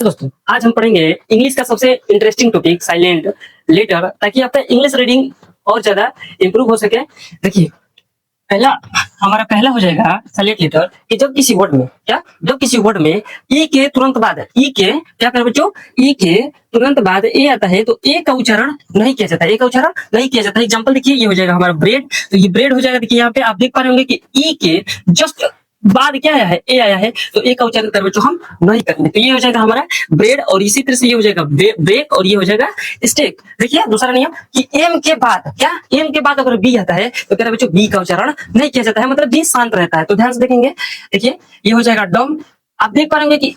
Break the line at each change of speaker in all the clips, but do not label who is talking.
दोस्तों, आज हम पढ़ेंगे इंग्लिश का सबसे इंटरेस्टिंग टॉपिक साइलेंट लेटर, ताकि आपका इंग्लिश रीडिंग और ज्यादा इंप्रूव हो सके। देखिए, हमारा पहला हो जाएगा साइलेंट लेटर कि जब किसी वर्ड में ई के तुरंत बाद ई के क्या करें बच्चों, ई के तुरंत बाद ए आता है तो ए का उच्चारण नहीं किया जाता है, ए का उच्चारण नहीं किया जाता है। एग्जांपल देखिए, ये हो जाएगा हमारा ब्रेड, तो ये ब्रेड हो जाएगा। देखिए यहाँ पे आप देख पा रहे होंगे कि ई के जस्ट बाद क्या आया है, ए आया है, तो ए का उच्चारण कर बच्चों हम नहीं करेंगे। तो ये हो जाएगा हमारा ब्रेड, और इसी तरह से ये हो जाएगा ब्रेक, और ये हो जाएगा स्टेक। देखिए दूसरा नियम कि एम के बाद एम के बाद अगर बी आता है तो कह रहे बच्चों बी का उच्चारण नहीं किया जाता है, मतलब बी शांत रहता है। तो ध्यान से देखेंगे, देखिए ये हो जाएगा डम। आप देख पाएंगे कि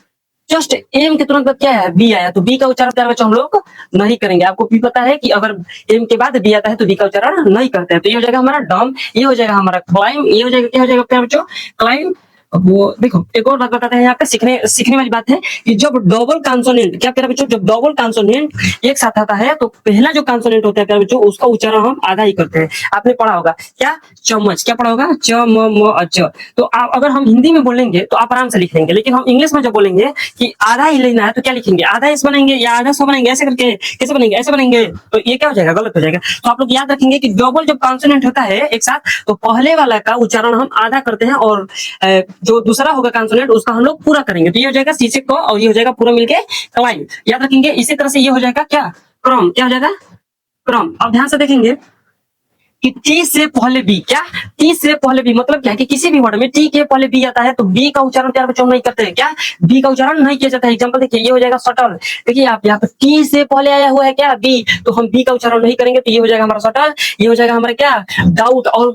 जस्ट एम के तुरंत बाद क्या है, बी आया, तो बी का उच्चारण प्यारे बच्चों हम लोग नहीं करेंगे। आपको भी पता है कि अगर एम के बाद बी आता है तो बी का उच्चारण नहीं करते हैं। तो ये हो जाएगा हमारा डम, ये हो जाएगा हमारा क्लाइम, ये हो जाएगा क्या हो जाएगा प्यारे बच्चों, क्लाइम। वो देखो, एक और बात बताते हैं यहाँ पे, सीखने वाली बात है कि जब डबल कॉन्सोनेंट, क्या प्यारे बच्चों, जब डबल कॉन्सोनेंट एक साथ आता है तो पहला जो कॉन्सोनेंट होता है प्यारे बच्चों, उसका उच्चारण हम आधा ही करते हैं। आपने पढ़ा होगा क्या, चम्मच, क्या पढ़ा होगा, च म म अच। तो अगर हम हिंदी में बोलेंगे तो आप आराम से लिख लेंगे, लेकिन हम इंग्लिश में जब बोलेंगे कि आधा ही लेना है तो क्या लिखेंगे, आधा इस बनेंगे या आधा सो बनेंगे, ऐसे करके कैसे बनेंगे, ऐसे बनेंगे, तो ये क्या हो जाएगा, गलत हो जाएगा। तो आप लोग याद रखेंगे कि डबल जब कॉन्सोनेंट होता है एक साथ तो पहले वाला का उच्चारण हम आधा करते हैं, और जो दूसरा होगा कॉन्सोनेंट उसका हम लोग पूरा करेंगे। तो ये हो जाएगा शीर्षक को, और ये हो जाएगा पूरा मिलके क्लाइम, याद रखेंगे। इसी तरह से ये हो जाएगा क्या, क्रम, क्या हो जाएगा, क्रम। अब ध्यान से देखेंगे कि टी से पहले बी, क्या टी से पहले बी मतलब क्या है कि किसी भी वर्ड में टी के पहले बी आता है तो बी का उच्चारण प्यारे बच्चों नहीं करते हैं, क्या बी का उच्चारण नहीं किया जाता है। एग्जांपल देखिए, ये हो जाएगा शटल। देखिए आप यहाँ पे टी से पहले आया हुआ है क्या, बी, तो हम बी का उच्चारण नहीं करेंगे, तो ये हो जाएगा हमारा शटल। ये हो जाएगा हमारा क्या, डाउट, और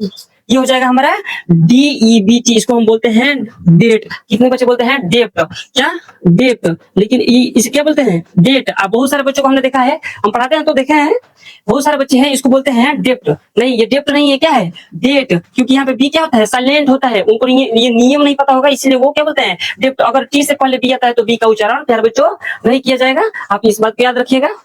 ये हो जाएगा हमारा DEBT, इसको हम बोलते हैं डेट। कितने बच्चे बोलते हैं डेप्ट, क्या डेप्ट, लेकिन इसे क्या बोलते हैं, डेट। अब बहुत सारे बच्चों को हमने देखा है, हम पढ़ाते हैं तो देखे हैं, बहुत सारे बच्चे हैं इसको बोलते हैं डेप्ट। नहीं, ये डेप्ट नहीं है, क्या है, डेट, क्योंकि यहाँ पे बी क्या होता है, साइलेंट होता है। उनको ये नियम नहीं पता होगा, इसलिए वो क्या बोलते हैं डेप्ट। अगर टी से पहले बी आता है तो बी का उच्चारण प्यारे बच्चों नहीं किया जाएगा। आप इस बात को याद रखिएगा।